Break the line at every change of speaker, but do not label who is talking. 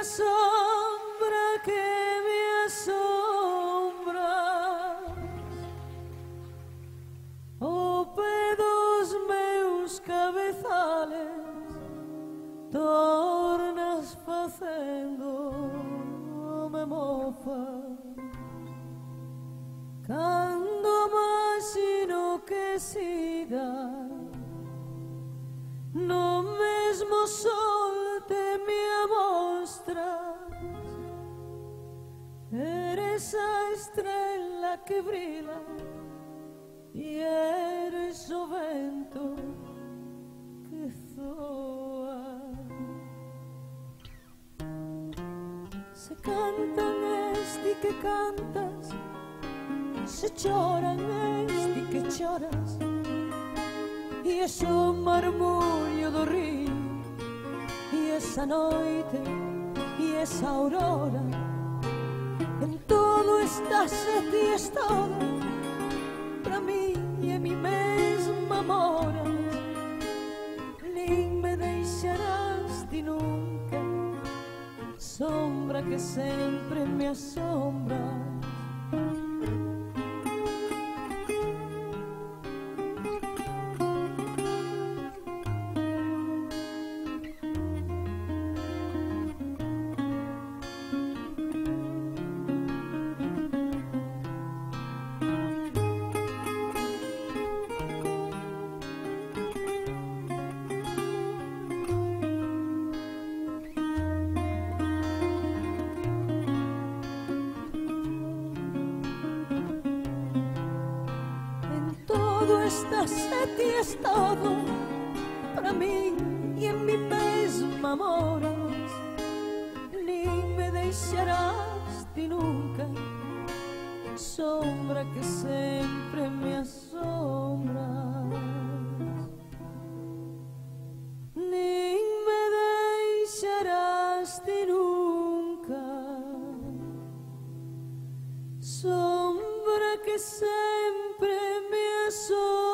sombra que me asombras, o pedos meus cabezales tornas facendo-me mofa. Cando imagino que siga no mesmo sol te me amostras, eres a estrela que brila e eres o vento que zoa. Se cantan este que cantas, se choran este que choras, e é só marmullo do río, e esa noite, e esa aurora, en todo estás e ti es todo, pra mí e mi mesma moras, nin me deixarás ti nunca, sombra que sempre me asombra. Estás e ti es todo, para mí e en mi mesma moras, nin me deixarás ti nunca, sombra que sempre me asombras. Nin me deixarás ti nunca, sombra que sempre me asombras.